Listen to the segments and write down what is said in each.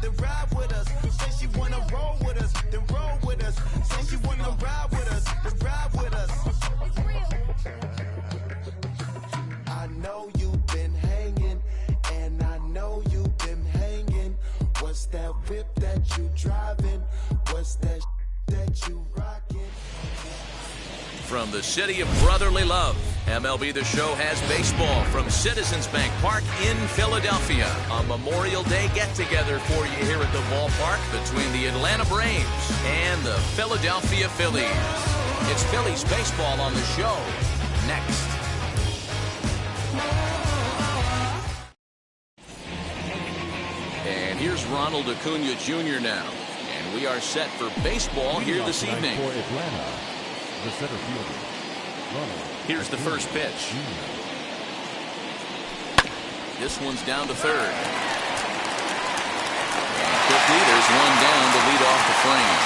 then ride with us. Say she wanna roll with us, then roll with us. Say she wanna ride with us, then ride with us. I know you've been hanging, and I know you've been hanging. What's that whip that you driving? What's that that you rocking? From the city of brotherly love, MLB The Show has baseball from Citizens Bank Park in Philadelphia. A Memorial Day get-together for you here at the ballpark between the Atlanta Braves and the Philadelphia Phillies. It's Phillies baseball on the show next. And here's Ronald Acuna Jr. now. And we are set for baseball here this evening. For Atlanta, the center fielder, Ronald. Here's the first pitch. This one's down to third. And quickly, there's one down to lead off the frame.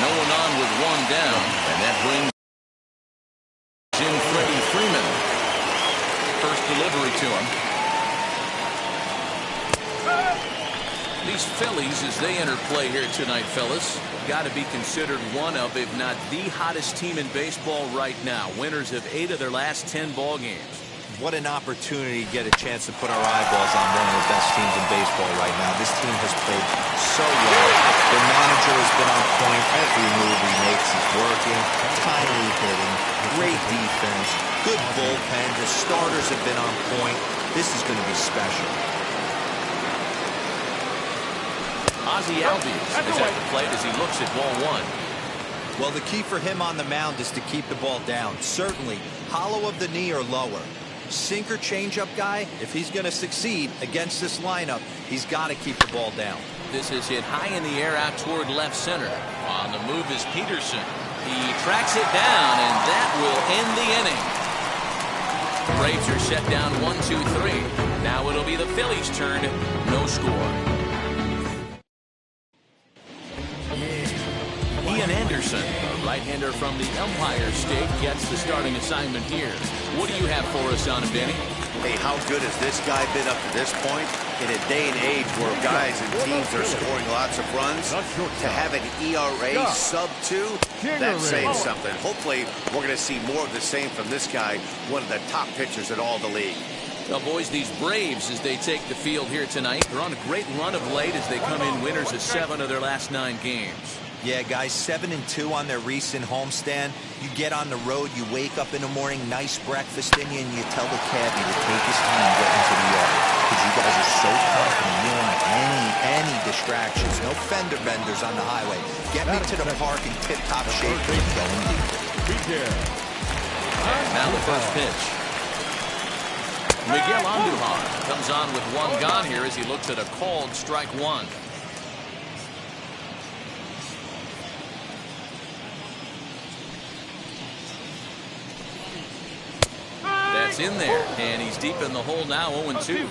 No one on with one down, and that brings in Freddie Freeman. First delivery to him. These Phillies, as they enter play here tonight, fellas, got to be considered one of, if not the hottest team in baseball right now. Winners of 8 of their last 10 ball games. What an opportunity to get a chance to put our eyeballs on one of the best teams in baseball right now. This team has played so well. Their manager has been on point. Every move he makes is working. Timely hitting, great defense, good bullpen. The starters have been on point. This is going to be special. Ozzie Albies is at the plate as he looks at ball one. Well, the key for him on the mound is to keep the ball down. Certainly, hollow of the knee or lower. Sinker changeup guy, if he's going to succeed against this lineup, he's got to keep the ball down. This is hit high in the air out toward left center. On the move is Peterson. He tracks it down, and that will end the inning. Braves are set down 1-2-3. Now it'll be the Phillies' turn. No score. Ian Anderson, a right-hander from the Empire State, gets the starting assignment here. What do you have for us on him, Danny? Hey, how good has this guy been up to this point? In a day and age where guys and teams are scoring lots of runs, to have an ERA sub-2, that's saying something. Hopefully, we're going to see more of the same from this guy, one of the top pitchers in all the league. Well, boys, these Braves, as they take the field here tonight, they're on a great run of late as they come in winners of 7 of their last 9 games. Yeah, guys, 7-2 on their recent homestand. You get on the road, you wake up in the morning, nice breakfast in you, and you tell the cabbie to take his time and get into the yard. Because you guys are so confident you don't have any distractions. No fender benders on the highway. Get me to the park in tip-top shape and going deep. And now the first pitch. Miguel Andujar comes on with one gone here as he looks at a called strike one. That's in there, and he's deep in the hole now, 0-2.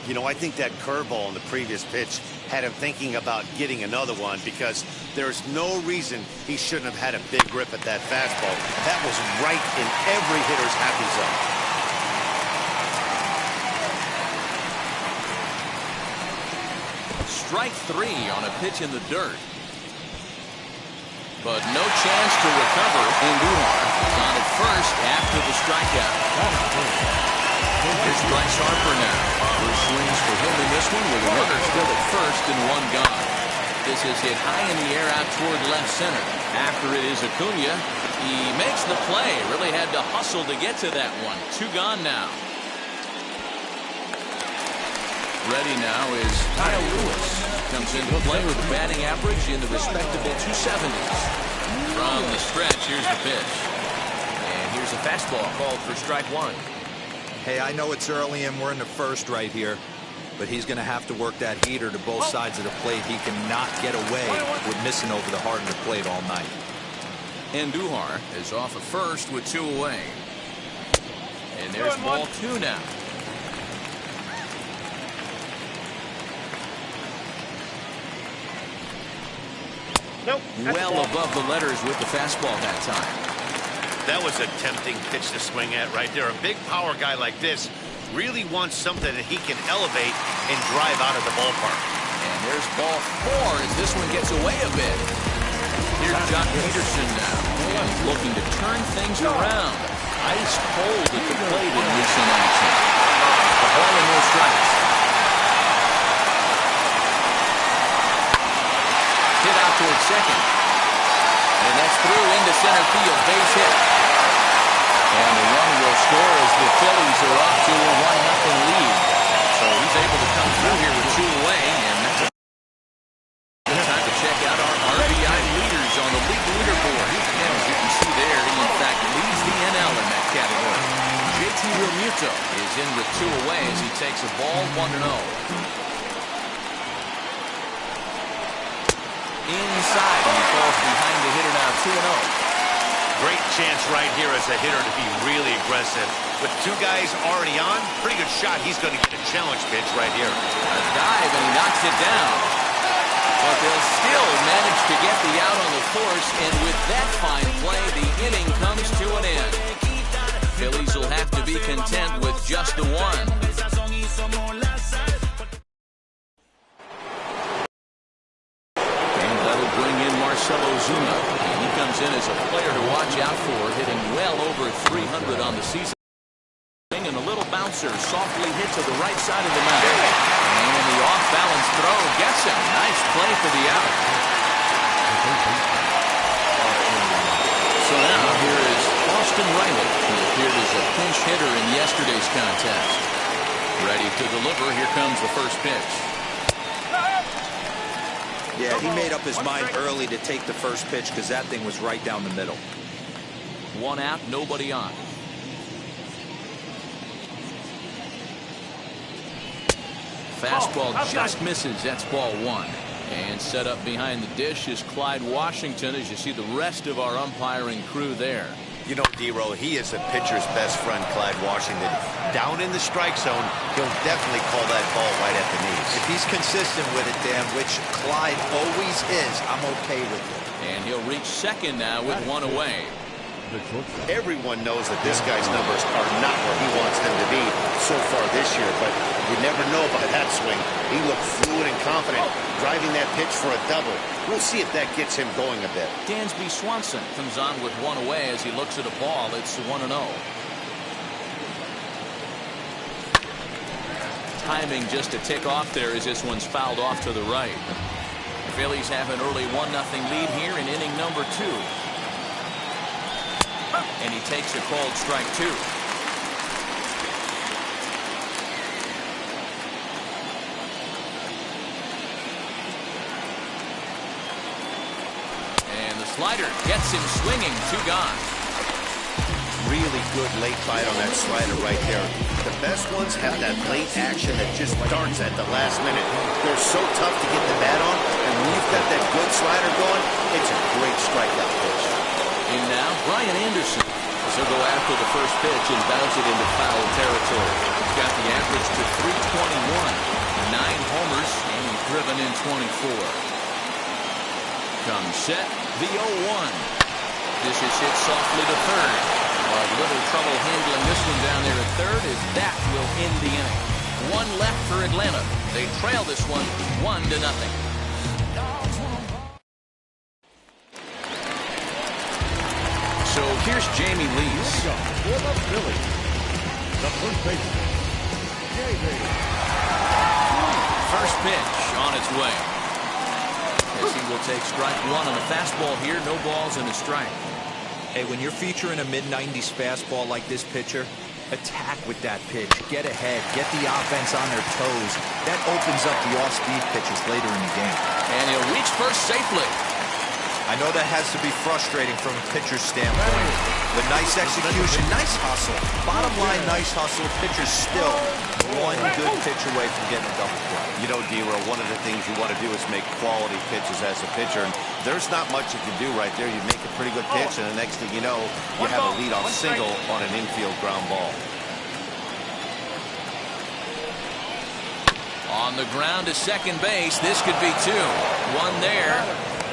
You know, I think that curveball in the previous pitch had him thinking about getting another one because there's no reason he shouldn't have had a big grip at that fastball. That was right in every hitter's happy zone. Strike 3 on a pitch in the dirt. But no chance to recover. Andujar is on at first after the strikeout. Here's Bryce Harper now. First swings for him in this one with a runner still at first and one gone. This is hit high in the air out toward left center. After it is Acuna. He makes the play. Really had to hustle to get to that one. 2 gone now. Ready now is Kyle Lewis. Comes into play with a batting average in the respectable 270s. From the stretch, here's the pitch. And here's a fastball called for strike 1. Hey, I know it's early and we're in the first right here, but he's going to have to work that heater to both sides of the plate. He cannot get away with missing over the heart of the plate all night. Andujar is off at first with 2 away. And there's ball 2 now. Nope. Well above the letters with the fastball that time. That was a tempting pitch to swing at right there. A big power guy like this really wants something that he can elevate and drive out of the ballpark. And there's ball 4 as this one gets away a bit. Here's John Peterson now. And he's looking to turn things around. Ice cold at the plate in recent action. A ball and no strikes. Hit out towards second. And that's through into center field. Base hit. And the run will score as the Phillies are up to a 1-0 lead. So he's able to come through here with 2 away. And that's a good time to check out our RBI leaders on the league leaderboard. And as you can see there, he in fact leads the NL in that category. JT Realmuto is in with 2 away as he takes a ball 1-0. Inside, and he falls behind the hitter now 2-0. Great chance right here as a hitter to be really aggressive. With 2 guys already on, pretty good shot. He's going to get a challenge pitch right here. A dive, and he knocks it down. But they'll still manage to get the out on the force, and with that fine play, the inning comes to an end. Phillies will have to be content with just the 1. Zuna. And he comes in as a player to watch out for, hitting well over 300 on the season. And a little bouncer softly hit to the right side of the mound. And the off-balance throw gets him. Nice play for the out. So now here is Austin Riley, who appeared as a pinch hitter in yesterday's contest. Ready to deliver. Here comes the first pitch. Yeah, he made up his mind early to take the first pitch because that thing was right down the middle. 1 out, nobody on. Fastball just misses. That's ball 1. And set up behind the dish is Clyde Washington as you see the rest of our umpiring crew there. You know, D-Roll, he is a pitcher's best friend, Clyde Washington. Down in the strike zone, he'll definitely call that ball right at the knees. If he's consistent with it, Dan, which Clyde always is, I'm okay with it. And he'll reach second now with 1 away. Everyone knows that this guy's numbers are not where he wants them to be so far this year, but you never know by that swing. He looked fluid and confident, driving that pitch for a double. We'll see if that gets him going a bit. Dansby Swanson comes on with 1 away as he looks at a ball. It's 1-0. Timing just a tick off there as this one's fouled off to the right. The Phillies have an early 1-0 lead here in inning number 2. And he takes a called strike 2. And the slider gets him swinging. 2 gone. Really good late bite on that slider right there. The best ones have that late action that just darts at the last minute. They're so tough to get the bat on, and when you've got that good slider going, it's a great strikeout pitch. In now, Brian Anderson. So go after the first pitch and bounce it into foul territory. He's got the average to 321. 9 homers, and he's driven in 24. Comes set, the 0-1. This is hit softly to third. A little trouble handling this one down there at third as that will end the inning. 1 left for Atlanta. They trail this one 1-0. So here's Jamie Lees. For the Phillies, the first baseman, First pitch on its way. As he will take strike 1 on the fastball here. No balls and a strike. Hey, when you're featuring a mid-90s fastball like this pitcher, attack with that pitch. Get ahead. Get the offense on their toes. That opens up the off-speed pitches later in the game. And he'll reach first safely. I know that has to be frustrating from a pitcher's standpoint. But nice execution, nice hustle. Bottom line, nice hustle. Pitcher's still 1 good pitch away from getting a double play. You know, D-Roll, one of the things you want to do is make quality pitches as a pitcher. And there's not much you can do right there. You make a pretty good pitch, and the next thing you know, you have a leadoff single on an infield ground ball. On the ground to second base. This could be 2. 1 there.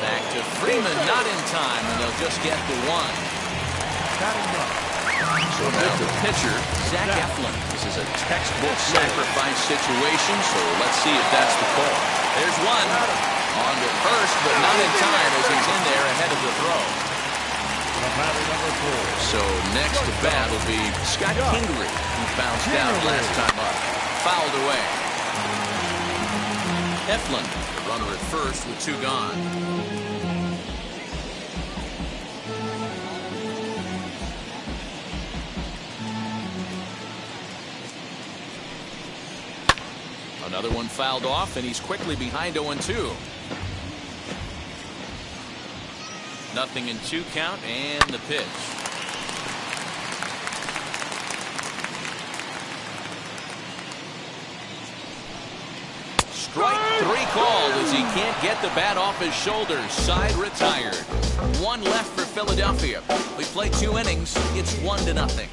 Back to Freeman, not in time, and they'll just get the 1. So now the pitcher, Zach Eflin. This is a textbook sacrifice situation, so let's see if that's the call. There's one. On to first, but not in time as he's in there ahead of the throw. So next to bat will be Scott Kingery, who bounced out last time up. Fouled away. Eflin, the runner at first with 2 gone. Another one fouled off, and he's quickly behind 0-2. Nothing in 2 count, and the pitch. Strike 3 called as he can't get the bat off his shoulders. Side retired. 1 left for Philadelphia. We play 2 innings. It's 1-0.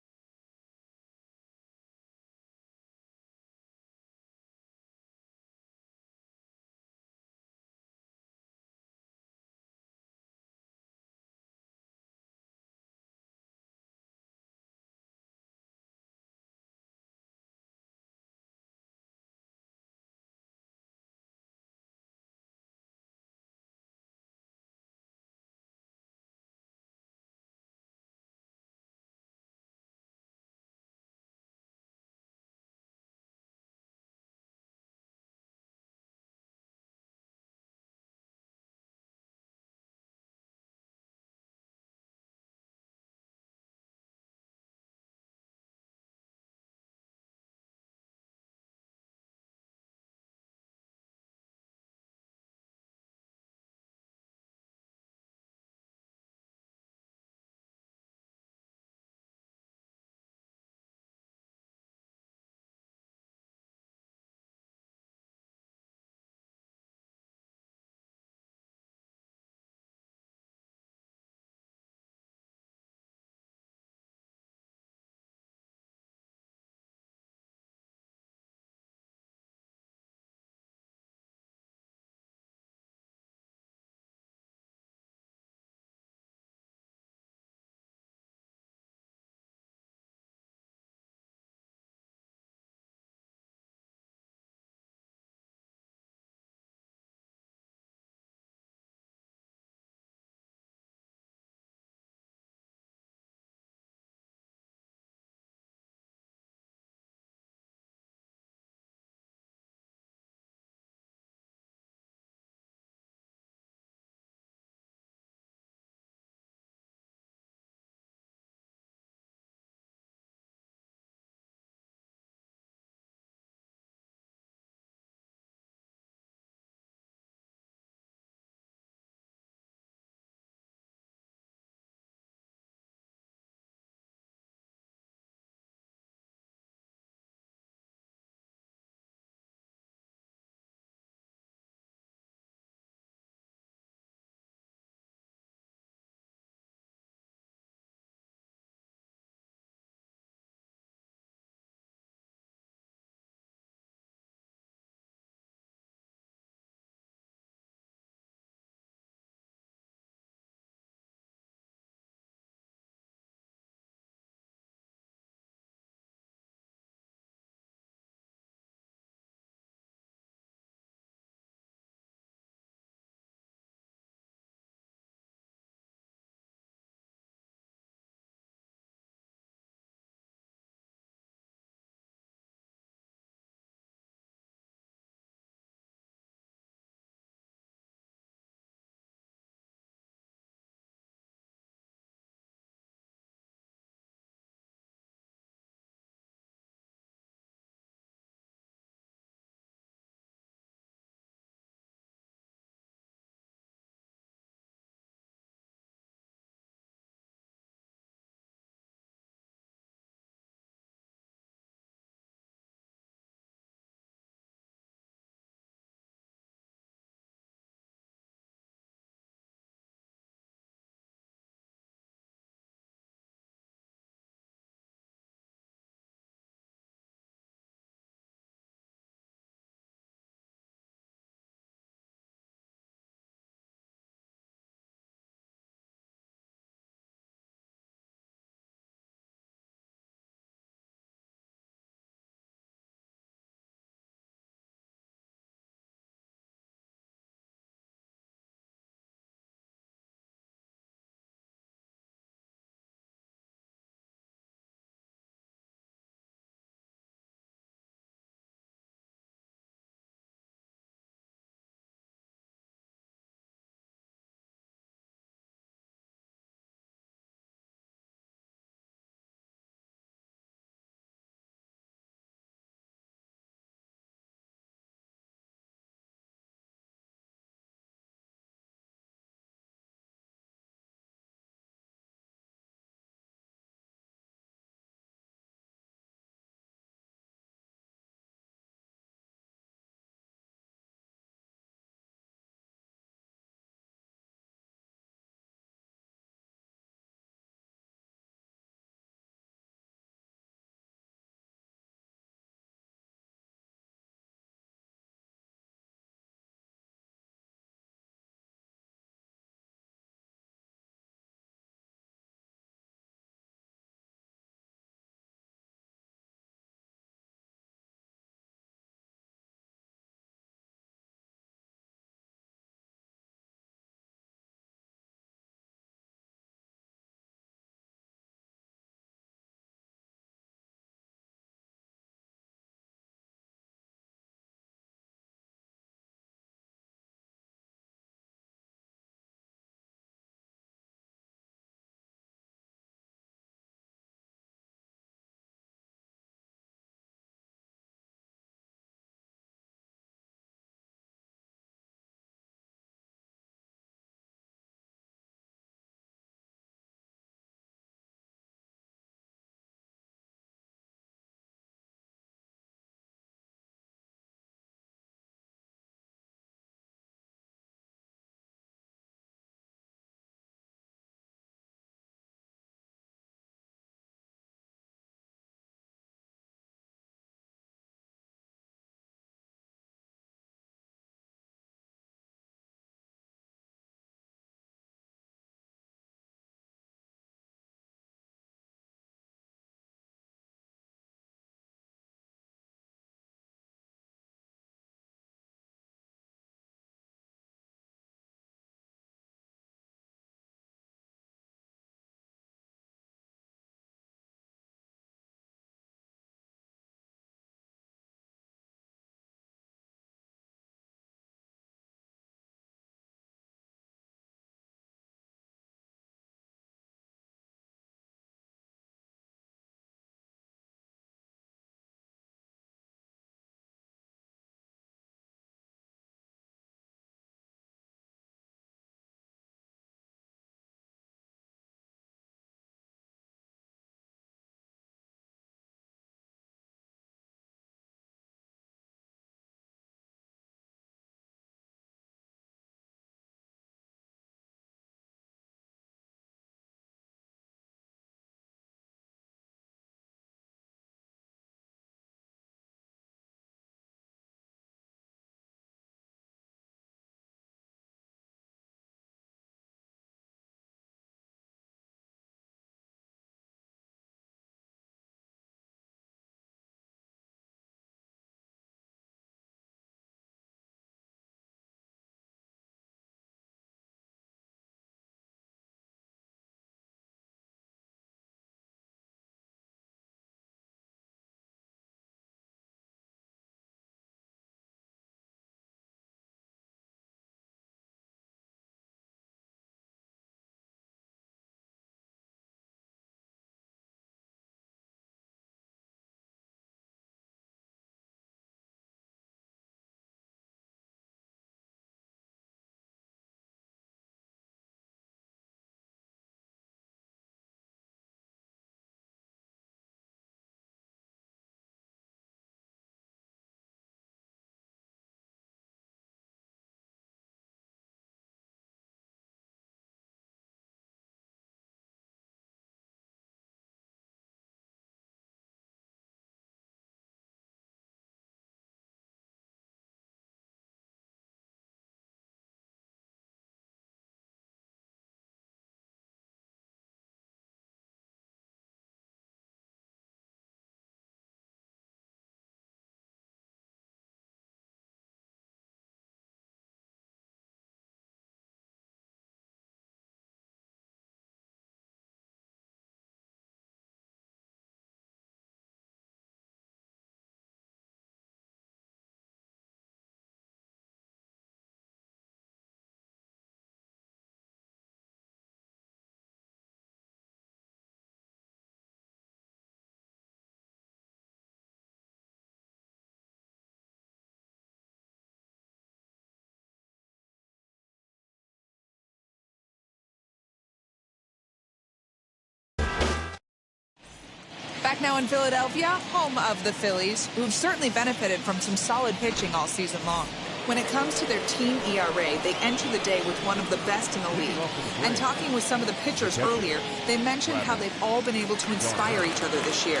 back now in Philadelphia, home of the Phillies, who've certainly benefited from some solid pitching all season long. When it comes to their team ERA, they enter the day with one of the best in the league. And talking with some of the pitchers earlier, they mentioned how they've all been able to inspire each other this year.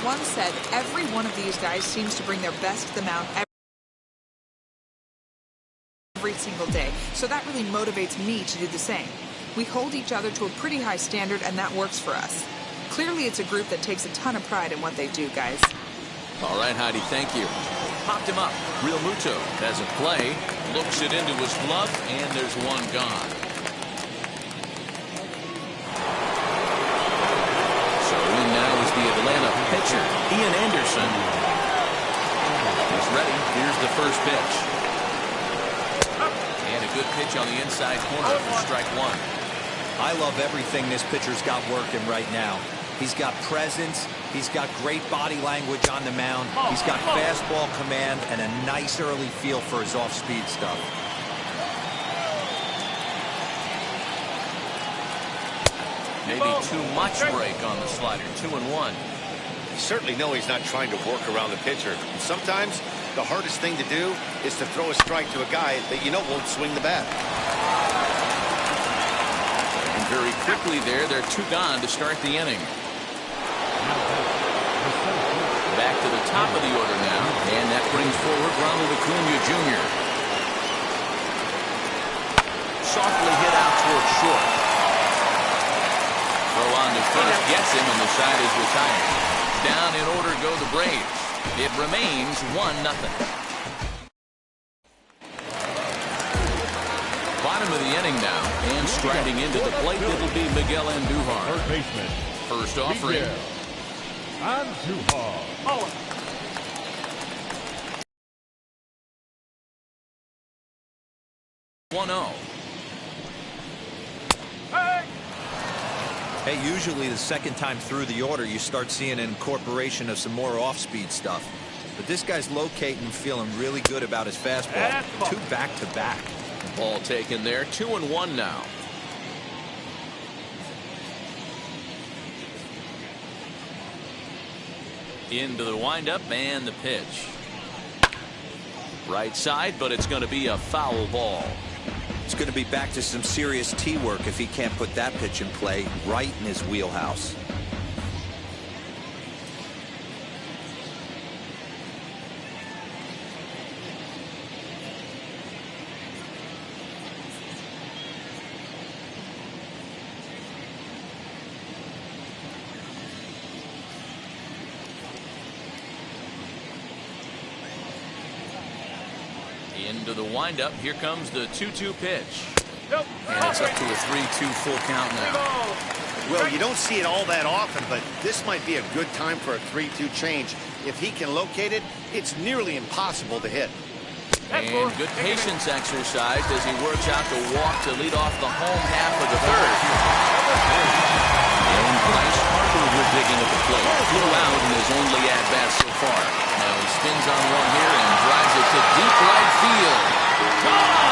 One said, every one of these guys seems to bring their best to the mound every single day. So that really motivates me to do the same. We hold each other to a pretty high standard, and that works for us. Clearly, it's a group that takes a ton of pride in what they do, guys. All right, Heidi, thank you. Popped him up. Real Muto has a play, looks it into his glove, and there's one gone. So in now is the Atlanta pitcher, Ian Anderson. He's ready. Here's the first pitch. And a good pitch on the inside corner for strike one. I love everything this pitcher's got working right now. He's got presence. He's got great body language on the mound. He's got fastball command and a nice early feel for his off-speed stuff. Maybe too much break on the slider. 2-1. You certainly know he's not trying to work around the pitcher. And sometimes the hardest thing to do is to throw a strike to a guy that you know won't swing the bat. And very quickly they're two gone to start the inning. Back to the top of the order now, and that brings forward Ronald Acuna Jr. Softly hit out towards short. Throw on to first, gets him, and the side is retired. Down in order go the Braves. It remains 1-0. Bottom of the inning now, and striding into the plate, it'll be Miguel Andujar. Third baseman. First offering. Andujar. 1-0. Hey, usually the second time through the order, you start seeing an incorporation of some more off-speed stuff. But this guy's locating and feeling really good about his fastball. Two back-to-back. Ball taken there. 2-1 now. Into the windup and the pitch. Right side, but it's going to be a foul ball. It's going to be back to some serious tee work if he can't put that pitch in play right in his wheelhouse. Into the windup. Here comes the 2-2 pitch. And it's up to a 3-2 full count now. Well, you don't see it all that often, but this might be a good time for a 3-2 change. If he can locate it, it's nearly impossible to hit. And good patience exercised as he works out to walk to lead off the home half of the third. And Bryce Harper was digging at the plate. Flew out in his only at-bat so far. Now he spins on one here and drives it to deep right field. Gone!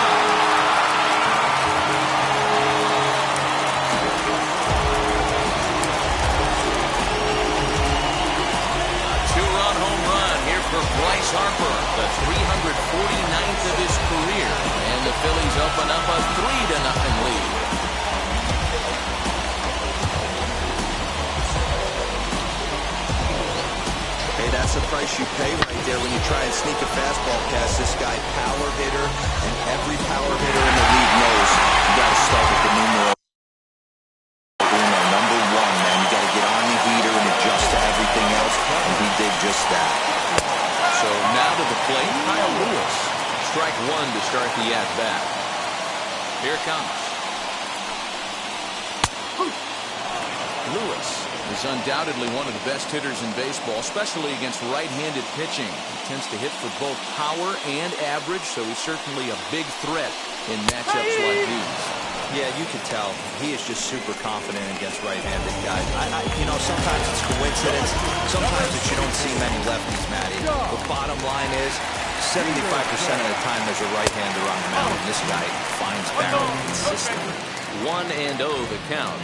A two-run home run here for Bryce Harper, the 349th of his career. And the Phillies open up a 3-0 lead. That's the price you pay right there when you try and sneak a fastball past this guy. Power hitter, and every power hitter in the league knows you got to start with the numero uno, number one, man. You got to get on the heater and adjust to everything else, and he did just that. So now to the plate, Kyle Lewis. Strike one to start the at-bat. Here it comes. Lewis is undoubtedly one of the best hitters in baseball, especially against right-handed pitching. He tends to hit for both power and average, so he's certainly a big threat in matchups like these. Yeah, you can tell. He is just super confident against right-handed guys. You know, sometimes it's coincidence. Sometimes it's you don't see many lefties, Matty. The bottom line is 75% of the time there's a right-hander on the mound, and this guy finds barrel consistently. 1-0 the count.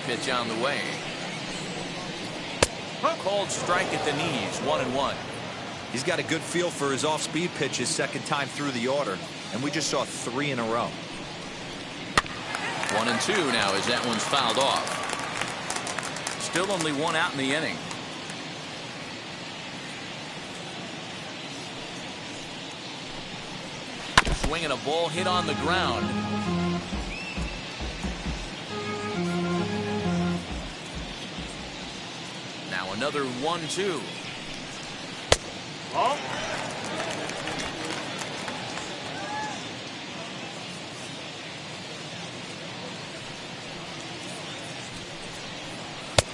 Pitch on the way. Called strike at the knees, 1-1. He's got a good feel for his off-speed pitches second time through the order, and we just saw 3 in a row. 1-2 now as that one's fouled off. Still only 1 out in the inning. Swinging a ball hit on the ground. Now another 1-2.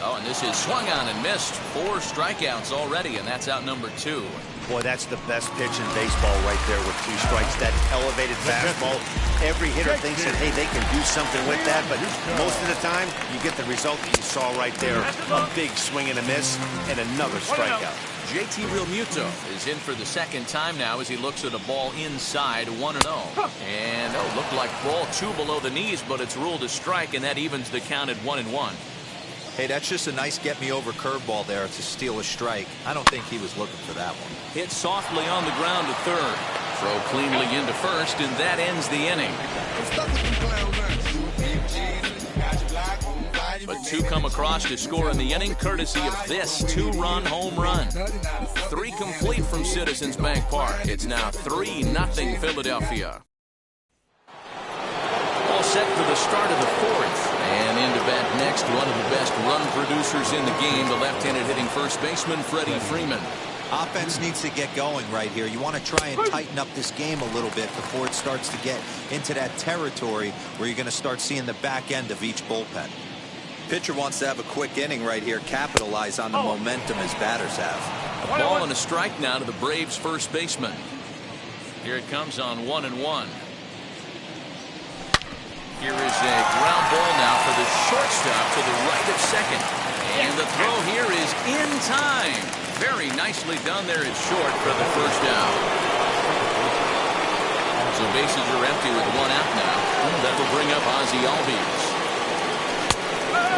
Oh, and this is swung on and missed. 4 strikeouts already, and that's out number 2. Boy, that's the best pitch in baseball right there with 2 strikes. That elevated fastball. Every hitter thinks that, hey, they can do something with that, but most of the time, you get the result that you saw right there. A big swing and a miss, and another strikeout. JT Realmuto is in for the second time now as he looks at a ball inside, 1-0. And, looked like ball 2 below the knees, but it's ruled a strike, and that evens the count at 1-1. Hey, that's just a nice get-me-over curveball there to steal a strike. I don't think he was looking for that one. Hit softly on the ground to third. Throw cleanly into first, and that ends the inning. But 2 come across to score in the inning, courtesy of this 2-run home run. 3 complete from Citizens Bank Park. It's now 3-0 Philadelphia. All set for the start of the 4th. And into bat next, one of the best run producers in the game, the left-handed hitting first baseman, Freddie Freeman. Offense needs to get going right here. You want to try and tighten up this game a little bit before it starts to get into that territory where you're going to start seeing the back end of each bullpen. Pitcher wants to have a quick inning right here, capitalize on the momentum his batters have. A ball and a strike now to the Braves first baseman. Here it comes on 1-1. Here is a ground ball now for the shortstop to the right of second. And the throw here is in time. Very nicely done there at short for the first out. So bases are empty with 1 out now. That will bring up Ozzie Albies.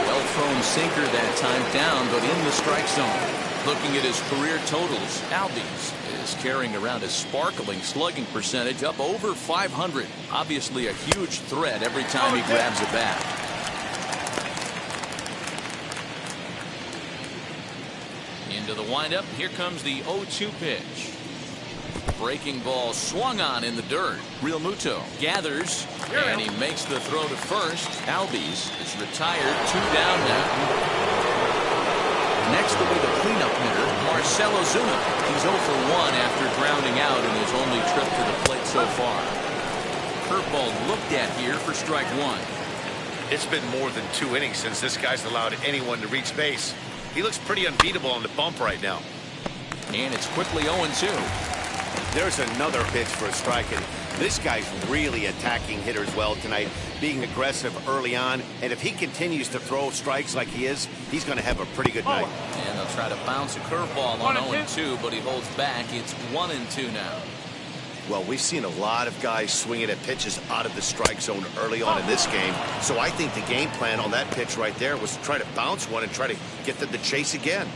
Well-thrown sinker that time down, but in the strike zone. Looking at his career totals, Albies is carrying around a sparkling slugging percentage up over 500. Obviously a huge threat every time he grabs a bat. Into the windup. Here comes the 0-2 pitch. Breaking ball swung on in the dirt. Realmuto gathers, and he makes the throw to first. Albies is retired. 2 down now. Next will be the cleanup hitter, Marcell Ozuna. He's 0 for 1 after grounding out in his only trip to the plate so far. Curveball looked at here for strike 1. It's been more than 2 innings since this guy's allowed anyone to reach base. He looks pretty unbeatable on the bump right now. And it's quickly 0-2. There's another pitch for a strike, and this guy's really attacking hitters well tonight, being aggressive early on, and if he continues to throw strikes like he is, he's going to have a pretty good night. And they'll try to bounce a curveball on 0-2, but he holds back. It's 1-2 now. Well, we've seen a lot of guys swinging at pitches out of the strike zone early on in this game, so I think the game plan on that pitch right there was to try to bounce one and try to get them to chase again.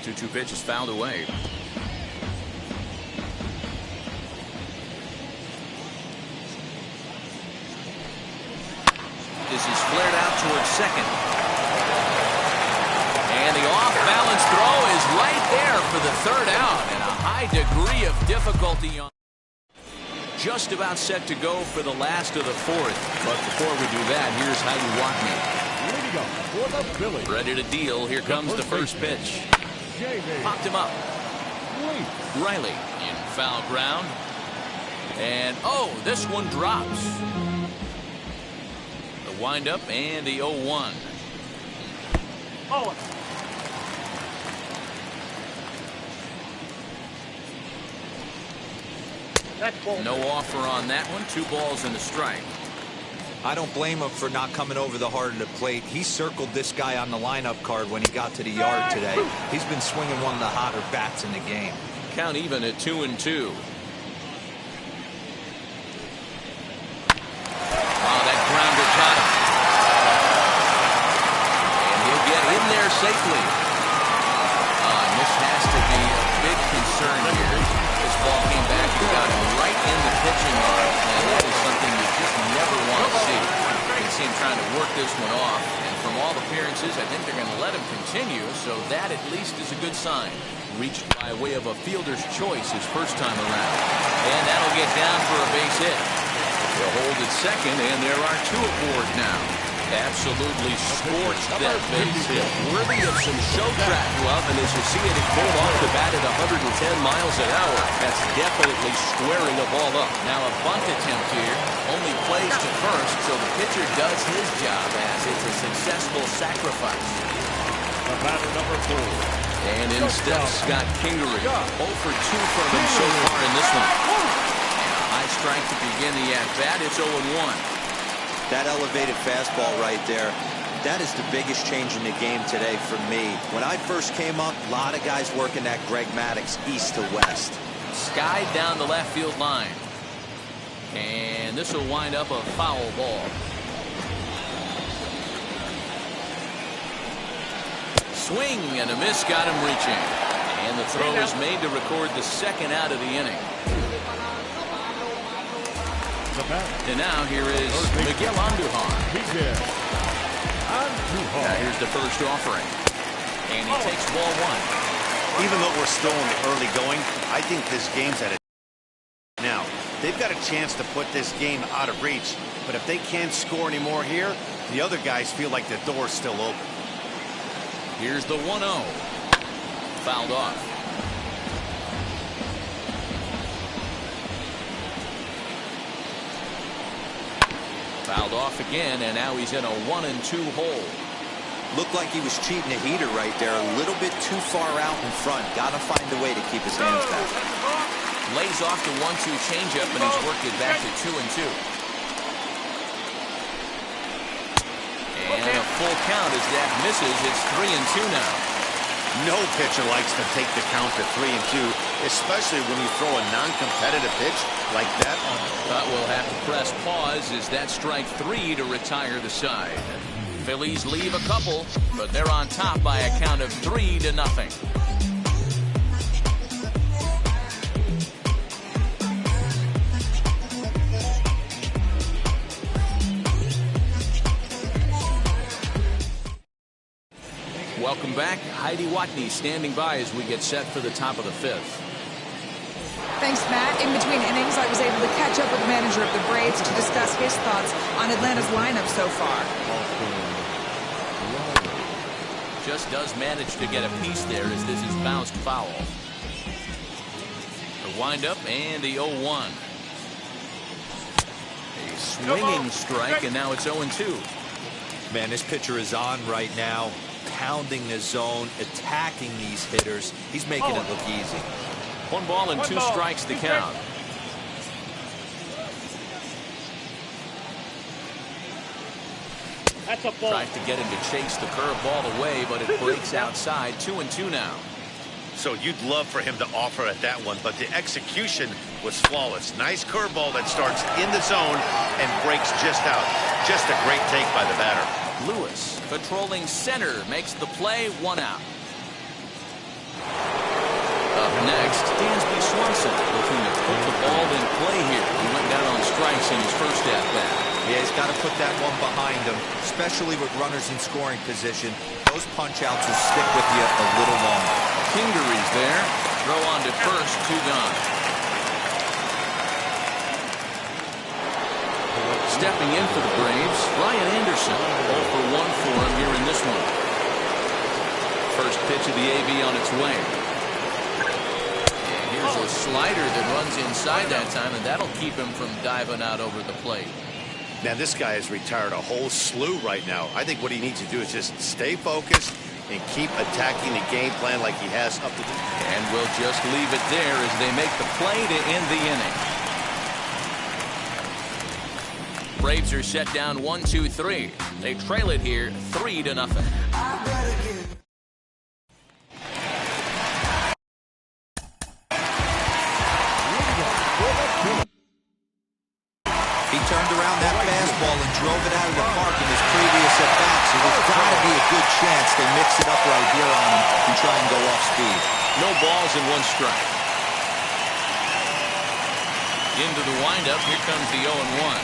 2-2 pitch is fouled away. This is flared out towards second. And the off-balance throw is right there for the 3rd out, and a high degree of difficulty on. Just about set to go for the last of the 4th. But before we do that, here's how you want me. Here we go for the Phillies. Ready to deal. Here comes the first pitch. Popped him up. Riley in foul ground. And, this one drops. The windup and the 0-1. No offer on that one. 2 balls and a strike. I don't blame him for not coming over the heart of the plate. He circled this guy on the lineup card when he got to the yard today. He's been swinging one of the hotter bats in the game. Count even at 2-2. That grounder caught him. safely. And this has to be a big concern here. This ball came back and got him right in the pitching arm, and that is something you just never want to see. You can see him trying to work this one off, and from all appearances, I think they're going to let him continue, so that at least is a good sign. Reached by way of a fielder's choice his first time around, and that'll get down for a base hit. He'll hold at second, and there are two aboard now. Absolutely scorched that base hit. Worthy of some show track love, and as you see it, it pulled off the bat at 110 miles an hour. That's definitely squaring the ball up. Now a bunt attempt here, only plays to first, so the pitcher does his job as it's a successful sacrifice. The batter, number 4. And in steps Scott Kingery. 0 for 2 from him so far in this one. High strike to begin the at-bat. It's 0-1. That elevated fastball right there, that is the biggest change in the game today for me. When I first came up, a lot of guys working that Greg Maddux east to west. Skied down the left field line. And this will wind up a foul ball. Swing and a miss got him reaching. And the throw is made to record the second out of the inning. And now here is Miguel Andujar. Now here's the first offering. And he takes ball 1. Even though we're still in the early going, I think this game's at a now. They've got a chance to put this game out of reach. But if they can't score anymore here, the other guys feel like the door's still open. Here's the 1-0. Fouled off. Fouled off again, and now he's in a 1-2 hole. Looked like he was cheating a heater right there, a little bit too far out in front. Got to find a way to keep his hands back. Lays off the 1-2 changeup, and he's worked it back to 2-2. And a full count as that misses. It's 3-2 now. No pitcher likes to take the count to 3-2, especially when you throw a non-competitive pitch like that. But we'll have to press pause as that strike 3 to retire the side. Phillies leave a couple, but they're on top by a count of 3-0. Welcome back. Heidi Watney standing by as we get set for the top of the 5th. Thanks, Matt. In between innings, I was able to catch up with the manager of the Braves to discuss his thoughts on Atlanta's lineup so far. Just does manage to get a piece there as this is bounced foul. The windup and the 0-1. A swinging strike, and now it's 0-2. Man, this pitcher is on right now, pounding the zone, attacking these hitters. He's making it look easy. 1 ball and 2 strikes to count. That's a ball. Tries to get him to chase the curveball away, but it breaks outside. 2-2 now. So you'd love for him to offer at that one, but the execution was flawless. Nice curveball that starts in the zone and breaks just out. Just a great take by the batter. Lewis, patrolling center, makes the play. 1 out. Up next, Dansby Swanson looking to put the ball in play here. He went down on strikes in his first at-bat. Yeah, he's got to put that one behind him, especially with runners in scoring position. Those punch-outs will stick with you a little longer. Kingery's there. Throw on to first, 2 gone. Stepping in for the Braves, Ryan Anderson. 0 for 1 for him here in this one. First pitch of the AV on its way. And here's a slider that runs inside that time, and that'll keep him from diving out over the plate. Man, this guy has retired a whole slew right now. I think what he needs to do is just stay focused and keep attacking the game plan like he has up to this. And we'll just leave it there as they make the play to end the inning. Braves are set down 1-2-3. They trail it here 3-0. He turned around that fastball and drove it out of the park in his previous at-bat, so there's got to be a good chance they mix it up right here on him and try and go off speed. No balls and 1 strike. Into the windup, here comes the 0-1.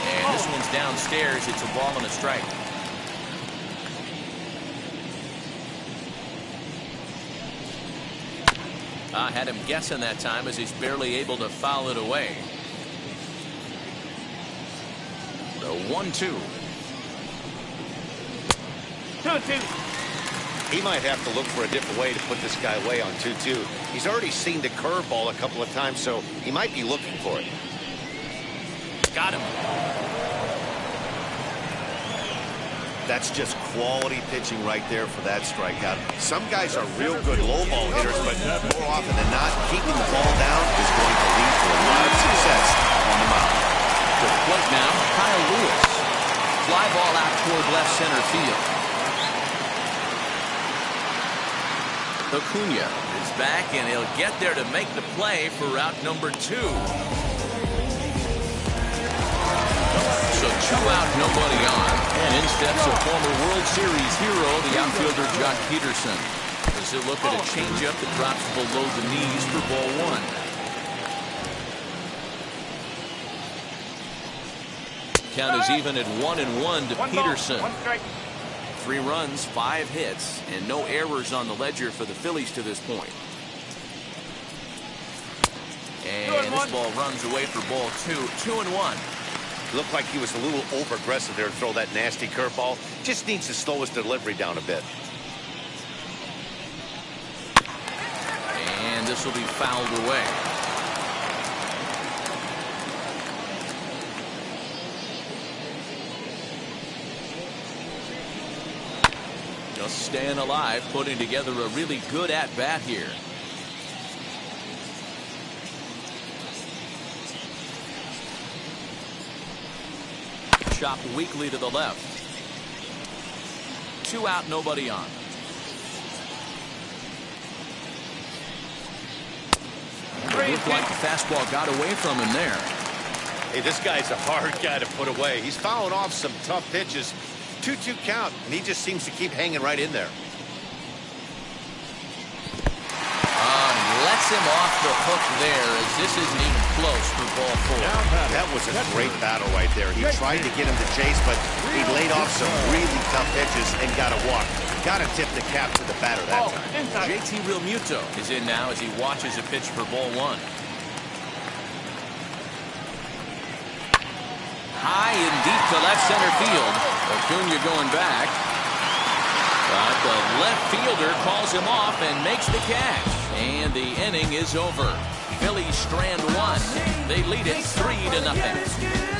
And this one's downstairs. It's a ball and a strike. I had him guessing that time as he's barely able to foul it away. The 1-2. 2-2. He might have to look for a different way to put this guy away on 2-2. He's already seen the curveball a couple of times, so he might be looking for it. Got him. That's just quality pitching right there for that strikeout. Some guys are real good low ball hitters, but more often than not, keeping the ball down is going to lead to a lot of success on the mound. To the plate now, Kyle Lewis. Fly ball out toward left center field. Acuna is back, and he'll get there to make the play for route number 2. So 2 out, nobody on. And in steps a former World Series hero, the outfielder Jock Peterson. As he'll look at a changeup that drops below the knees for ball 1. Count is even at 1-1 to Peterson. 3 runs, 5 hits, and no errors on the ledger for the Phillies to this point. And this ball runs away for ball 2. 2-1. Looked like he was a little over-aggressive there to throw that nasty curveball. Just needs to slow his delivery down a bit. And this will be fouled away. Just staying alive, putting together a really good at-bat here. Chop weakly to the left. 2 out, nobody on. It looked like the fastball got away from him there. Hey, this guy's a hard guy to put away. He's fouling off some tough pitches. 2-2 count, and he just seems to keep hanging right in there. Lets him off the hook there, as this isn't even close for ball 4. That was a great battle right there. He tried to get him to chase, but he laid off some really tough pitches and got a walk. Got to tip the cap to the batter that time. JT Realmuto is in now as he watches a pitch for ball 1. High and deep to left center field. Acuna going back. But the left fielder calls him off and makes the catch. And the inning is over. Phillies strand 1. They lead it 3-0.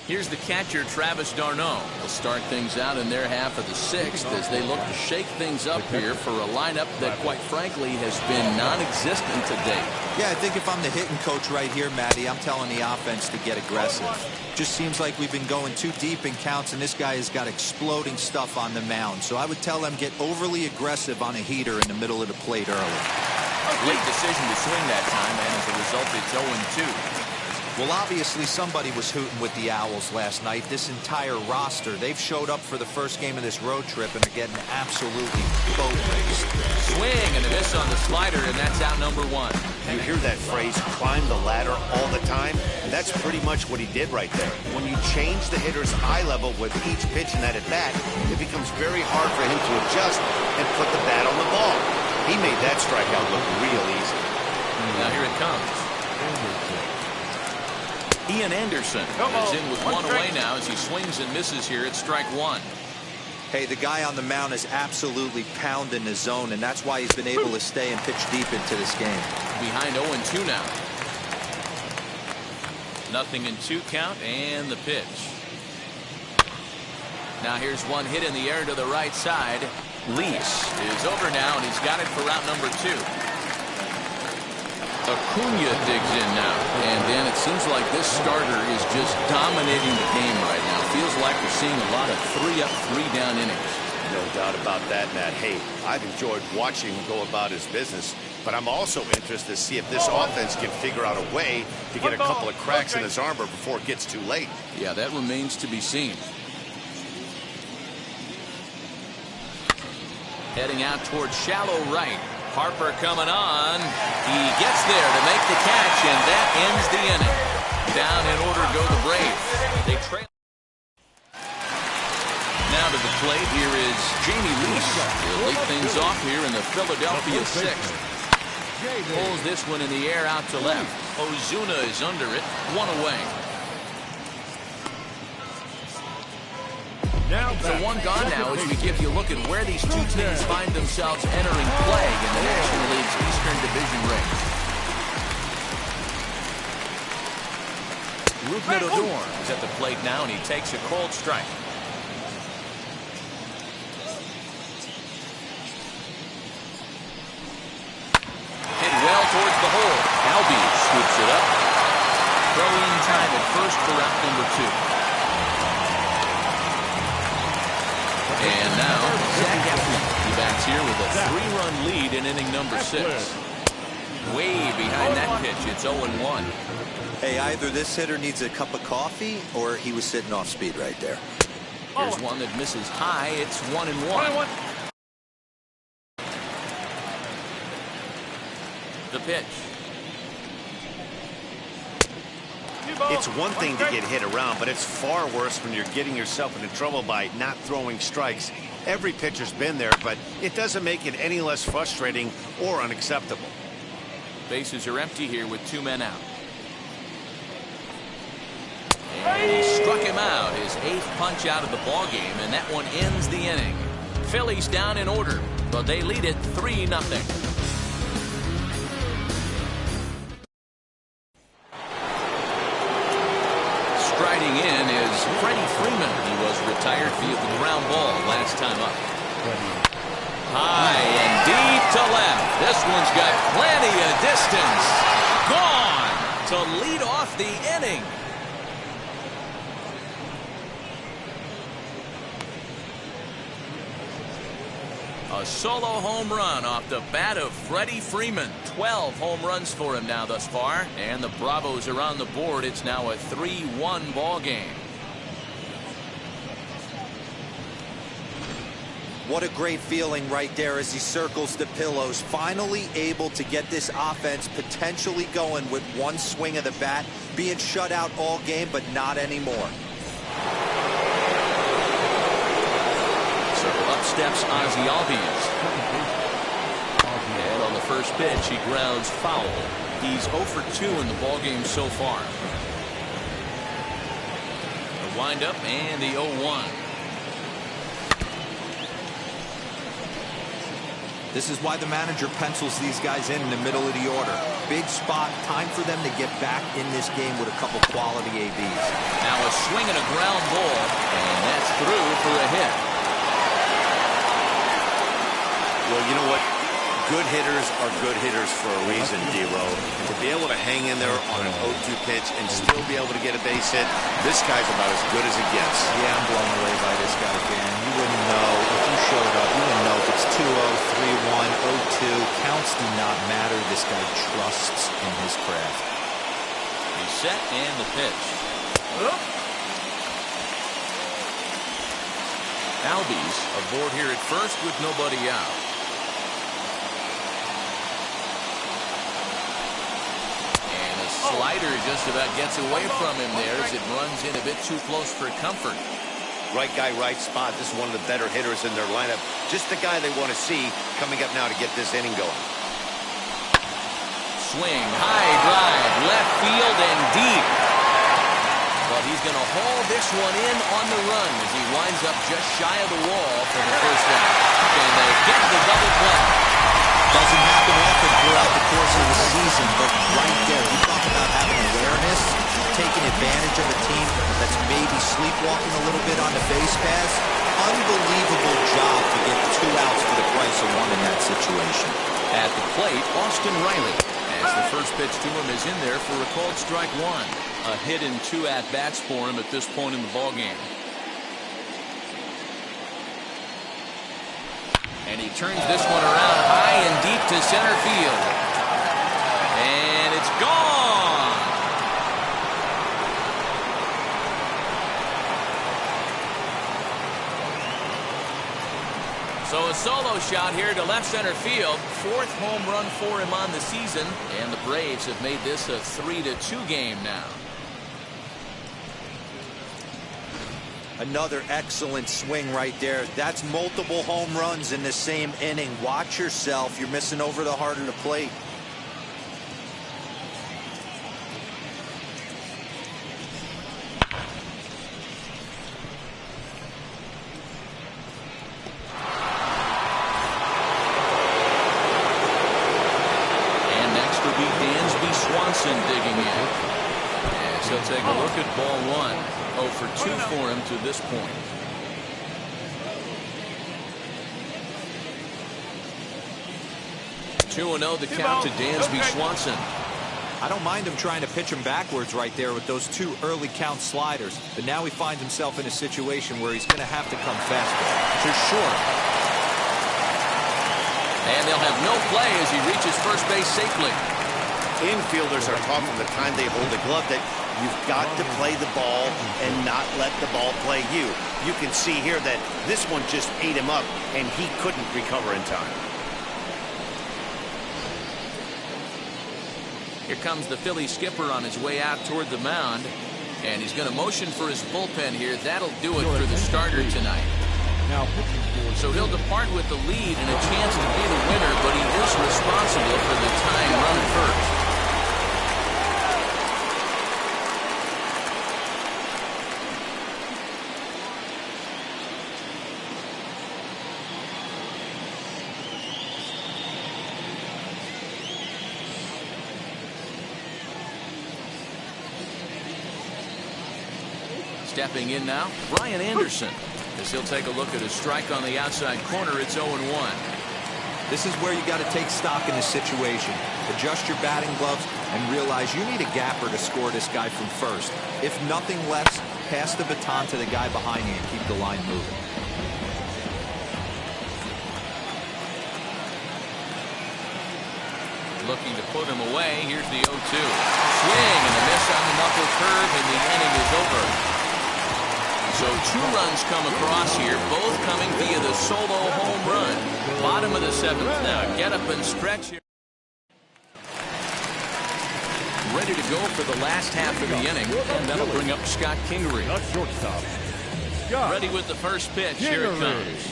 Here's the catcher, Travis d'Arnaud. They'll start things out in their half of the 6th as they look to shake things up here for a lineup that, quite frankly, has been non-existent to date. Yeah, I think if I'm the hitting coach right here, Matty, I'm telling the offense to get aggressive. Just seems like we've been going too deep in counts, and this guy has got exploding stuff on the mound. So I would tell them get overly aggressive on a heater in the middle of the plate early. Late decision to swing that time, and as a result, it's 0-2. Well, obviously somebody was hooting with the Owls last night. This entire roster, they've showed up for the first game of this road trip and are getting absolutely boat raced. Swing and a miss on the slider, and that's out number 1. You hear that phrase, climb the ladder, all the time? That's pretty much what he did right there. When you change the hitter's eye level with each pitch in that at-bat, it becomes very hard for him to adjust and put the bat on the ball. He made that strikeout look real easy. Now here it comes. Ian Anderson is in with 1 away now as he swings and misses here at strike 1. Hey, the guy on the mound is absolutely pounding the zone, and that's why he's been able to stay and pitch deep into this game. Behind 0-2 now. 0-2 count and the pitch. Now here's one hit in the air to the right side. Lease is over now, and he's got it for route number 2. Acuna digs in now, and then it seems like this starter is just dominating the game right now. Feels like we're seeing a lot of 3-up, 3-down innings. No doubt about that, Matt. Hey, I've enjoyed watching him go about his business, but I'm also interested to see if this offense can figure out a way to get a couple of cracks in his armor before it gets too late. Yeah, that remains to be seen. Heading out towards shallow right. Harper coming on. He gets there to make the catch, and that ends the inning. Down in order go the Braves. They trail. Now to the plate, here is Jamie Lease. He'll lead things off here in the Philadelphia sixth. Pulls this one in the air out to left. Ozuna is under it, one away. So one gone now as we give you a look at where these two teams find themselves entering play in the National League's Eastern Division race. Rougned Odor is at the plate now, and he takes a cold strike. Hit well towards the hole. Albies scoops it up. Throw-in time at first for out number 2. And now, Zach Eflin. He bats here with a 3-run lead in inning number 6. Way behind that pitch, it's 0-1. Hey, either this hitter needs a cup of coffee or he was sitting off speed right there. Here's one that misses high. It's 1-1. The pitch. It's one thing to get hit around, but it's far worse when you're getting yourself into trouble by not throwing strikes. Every pitcher's been there, but it doesn't make it any less frustrating or unacceptable. Bases are empty here with 2 men out. And he struck him out, his 8th punch out of the ballgame, and that one ends the inning. Phillies down in order, but they lead it 3-0. Striding in is Freddie Freeman. He was retired via the ground ball last time up. High and deep to left. This one's got plenty of distance. Gone to lead off the inning. A solo home run off the bat of Freddie Freeman. 12 home runs for him now thus far. And the Bravos are on the board. It's now a 3-1 ball game. What a great feeling right there as he circles the pillows. Finally able to get this offense potentially going with one swing of the bat. Being shut out all game, but not anymore. Up steps Ozzy Albies. And on the first pitch, he grounds foul. He's 0 for 2 in the ballgame so far. The windup and the 0-1. This is why the manager pencils these guys in the middle of the order. Big spot, time for them to get back in this game with a couple quality ABs. Now a swing and a ground ball, and that's through for a hit. Well, you know what? Good hitters are good hitters for a reason, D-Row. And to be able to hang in there on an 0-2 pitch and still be able to get a base hit, this guy's about as good as it gets. Yeah, I'm blown away by this guy, Dan. You wouldn't know if you showed up. You wouldn't know if it's 2-0, 3-1, 0-2. Counts do not matter. This guy trusts in his craft. He's set and the pitch. Albies aboard here at first with nobody out. Slider just about gets away from him there as it runs in a bit too close for comfort. Right guy, right spot. This is one of the better hitters in their lineup. Just the guy they want to see coming up now to get this inning going. Swing, high drive, left field and deep. But he's going to haul this one in on the run as he winds up just shy of the wall for the first out. And they get the double play. Doesn't happen often throughout the course of the season, but right there, you talk about having awareness, taking advantage of a team that's maybe sleepwalking a little bit on the base pass. Unbelievable job to get 2 outs for the price of 1 in that situation. At the plate, Austin Riley, as the first pitch to him is in there for a called strike 1. A hit in 2 at-bats for him at this point in the ballgame. turns this one around high and deep to center field. And it's gone. So a solo shot here to left center field. 4th home run for him on the season. And the Braves have made this a 3-2 game now. Another excellent swing right there. That's multiple home runs in the same inning. Watch yourself. You're missing over the heart of the plate. And next will be Dansby Swanson digging in. And so take a look at ball 1. 0 for 2 for him to this point. Two and 0 the count to Dansby Swanson. I don't mind him trying to pitch him backwards right there with those 2 early count sliders. But now he finds himself in a situation where he's going to have to come fastball. Too short. And they'll have no play as he reaches first base safely. Infielders are taught from the time they hold the glove that you've got to play the ball and not let the ball play you. You can see here that this one just ate him up, and he couldn't recover in time. Here comes the Phillies skipper on his way out toward the mound. And he's going to motion for his bullpen here. That'll do it for the starter tonight. So he'll depart with the lead and a chance to be the winner, but he is responsible for the tying run at first. Stepping in now, Brian Anderson. As he'll take a look at a strike on the outside corner, it's 0-1. This is where you got to take stock in this situation. Adjust your batting gloves and realize you need a gapper to score this guy from first. If nothing less, pass the baton to the guy behind you and keep the line moving. Looking to put him away. Here's the 0-2. Swing and a miss on the knuckle curve, and the inning is over. So 2 runs come across here, both coming via the solo home run. Bottom of the 7th now. Get up and stretch here. Ready to go for the last half of the inning, and that'll bring up Scott Kingery. Ready with the first pitch. Here it comes.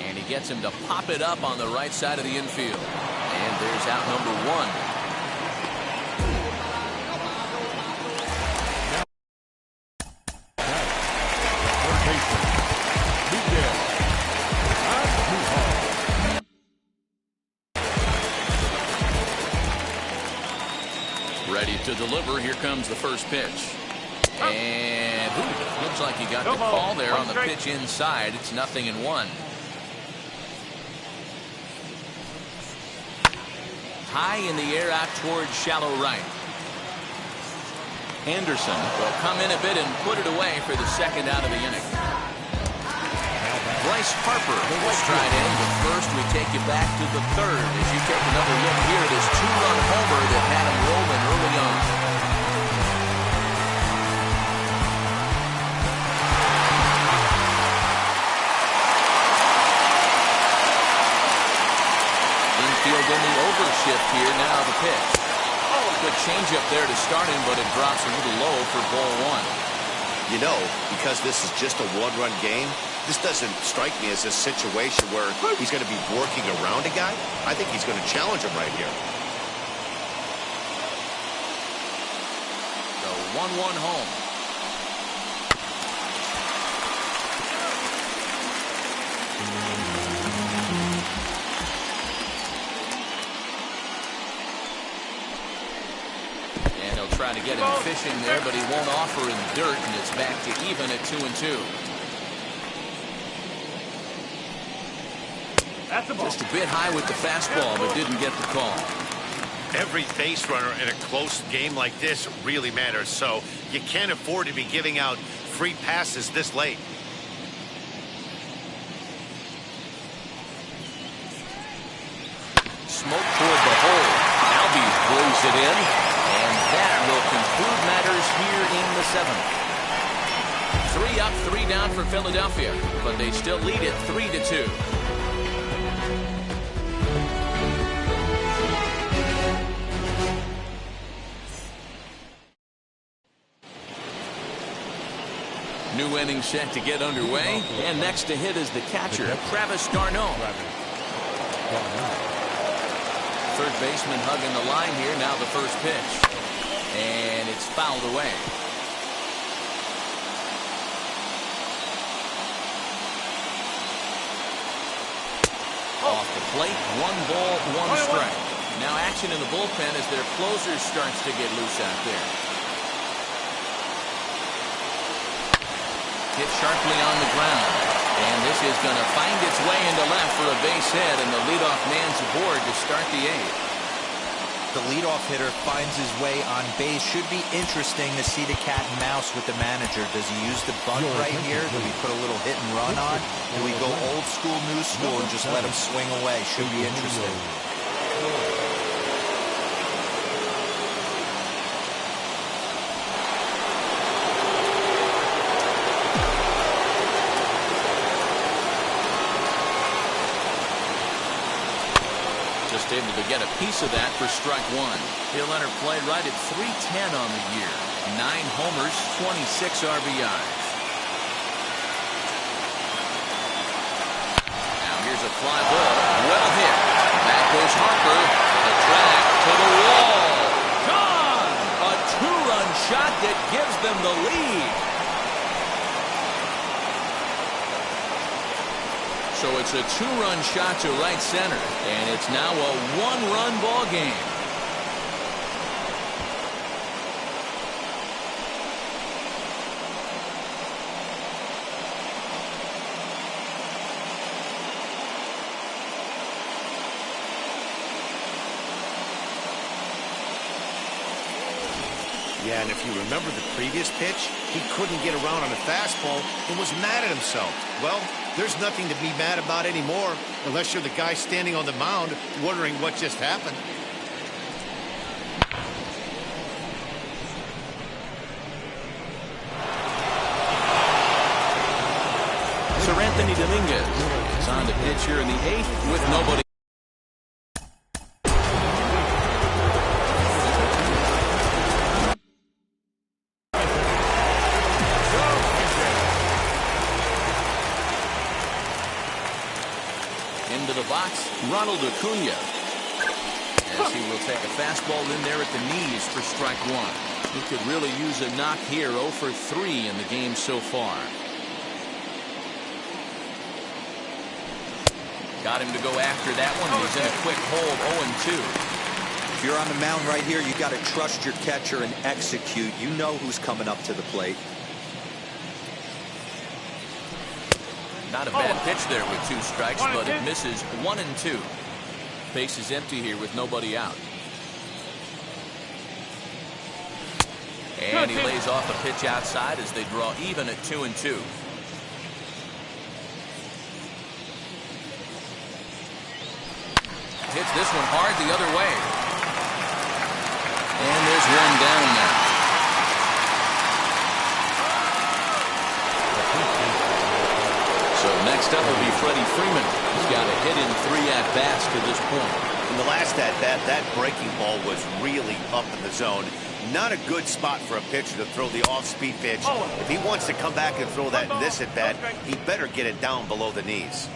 And he gets him to pop it up on the right side of the infield. And there's out number 1. Ready to deliver. Here comes the first pitch. And looks like he got the call there on the pitch inside. It's 0-1. High in the air out towards shallow right. Anderson will come in a bit and put it away for the second out of the inning. Bryce Harper will stride in, but first we take you back to the 3rd as you take another look here at this 2-run homer that had him rolling early on. Infield in the overshift here, now the pitch. Good changeup there to start him, but it drops a little low for ball 1. You know, because this is just a 1-run game, this doesn't strike me as a situation where he's going to be working around a guy. I think he's going to challenge him right here. The 1-1 home. And he'll try to get him fishing there, but he won't offer in dirt, and it's back to even at 2-2. Just a bit high with the fastball, but didn't get the call. Every base runner in a close game like this really matters, so you can't afford to be giving out free passes this late. drives it in, and that will conclude matters here in the 7th. 3 up, 3 down for Philadelphia, but they still lead it 3-2. New inning set to get underway, and next to hit is the catcher, Travis d'Arnaud. Third baseman hugging the line here. Now the first pitch, and it's fouled away. Off the plate, 1 ball, 1 strike. Now action in the bullpen as their closer starts to get loose out there. Hit sharply on the ground, and this is going to find its way into left for a base hit, and the leadoff man's aboard to start the 8th. The leadoff hitter finds his way on base. Should be interesting to see the cat and mouse with the manager. Does he use the bunt right here? Do we put a little hit and run on? Do we go old school, new school, and just let him swing away? Should be interesting. Just able to get a piece of that for strike 1. He'll enter play right at .310 on the year. 9 homers, 26 RBIs. Now here's a fly ball. Well hit. Back goes Harper. The track to the wall. Gone! A 2-run shot that gives them the lead. So it's a 2-run shot to right center, and it's now a 1-run ball game. Yeah, and if you remember the previous pitch, he couldn't get around on a fastball and was mad at himself. Well, there's nothing to be mad about anymore unless you're the guy standing on the mound wondering what just happened. Sir Anthony Dominguez is on the pitch here in the 8th with nobody. Into the box, Ronald Acuna, as he will take a fastball in there at the knees for strike 1. He could really use a knock here. 0 for 3 in the game so far. Got him to go after that one. He's in a quick hold. 0-2. If you're on the mound right here, you got to trust your catcher and execute. You know who's coming up to the plate. Not a bad pitch there with 2 strikes, but it misses. 1-2. Base is empty here with nobody out. And he lays off a pitch outside as they draw even at 2-2. Hits this one hard the other way. And there's one down now. So next up will be Freddie Freeman. He's got a hit in 3 at-bats to this point. In the last at-bat, that breaking ball was really up in the zone. Not a good spot for a pitcher to throw the off-speed pitch. If he wants to come back and throw that in this at-bat, he better get it down below the knees.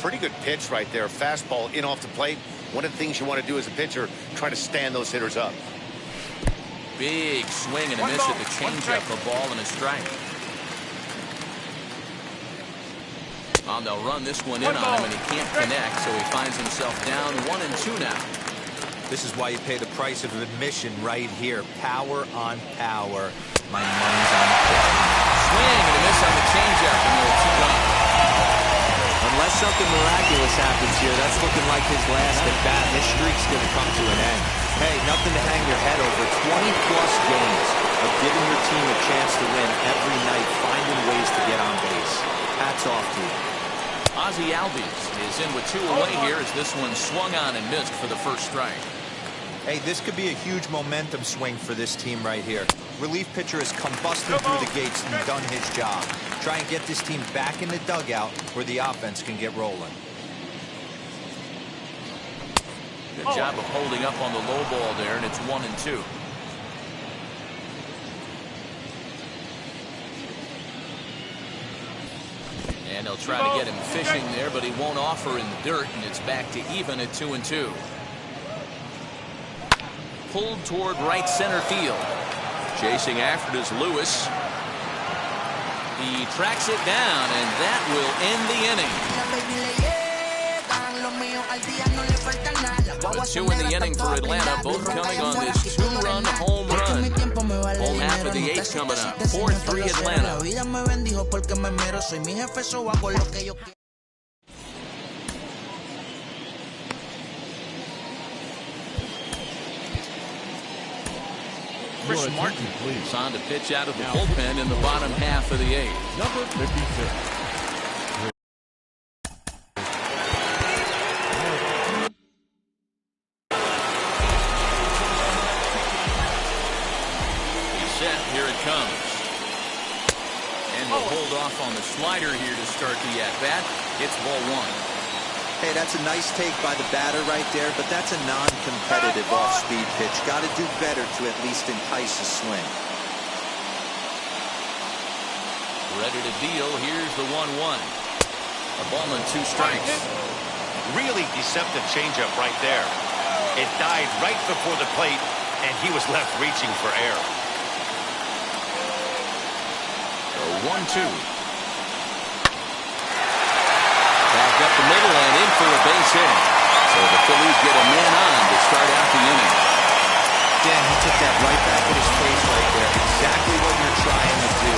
Pretty good pitch right there. Fastball in off the plate. One of the things you want to do as a pitcher, try to stand those hitters up. Big swing and a miss at the changeup, a ball and a strike. They'll run this one in on him, and he can't connect, so he finds himself down 1-2 now. This is why you pay the price of admission right here. Power on power. My money's on the pitch. Swing and a miss on the changeup, and they're 2 gone. Unless something miraculous happens here, that's looking like his last at bat. This streak's going to come to an end. Hey, nothing to hang your head over. 20-plus games of giving your team a chance to win every night, finding ways to get on base. Hats off to you. Ozzie Albies is in with 2 away here as this one swung on and missed for the first strike. Hey, this could be a huge momentum swing for this team right here. Relief pitcher has come busting through the gates and done his job. Try and get this team back in the dugout where the offense can get rolling. Good job of holding up on the low ball there, and it's 1-2. And they'll try to get him fishing there, but he won't offer in the dirt, and it's back to even at 2-2. Pulled toward right center field. Chasing after it is Lewis. He tracks it down, and that will end the inning. A 2 in the inning for Atlanta, both coming on this 2-run home run. Home half of the 8th coming up. 4-3 Atlanta. Chris Martin is on to pitch out of the bullpen in the bottom half of the 8th. Number 56. Here it comes. And we'll hold off on the slider here to start the at-bat. It's ball 1. Hey, that's a nice take by the batter right there, but that's a non-competitive off-speed pitch. Got to do better to at least entice a swing. Ready to deal. Here's the 1-1. A ball and 2 strikes. Really deceptive changeup right there. It died right before the plate, and he was left reaching for air. 1-2. Back up the middle and in for a base hit. So the Phillies get a man on to start out the inning. Dan, he took that right back at his face right there. Exactly what you're trying to do.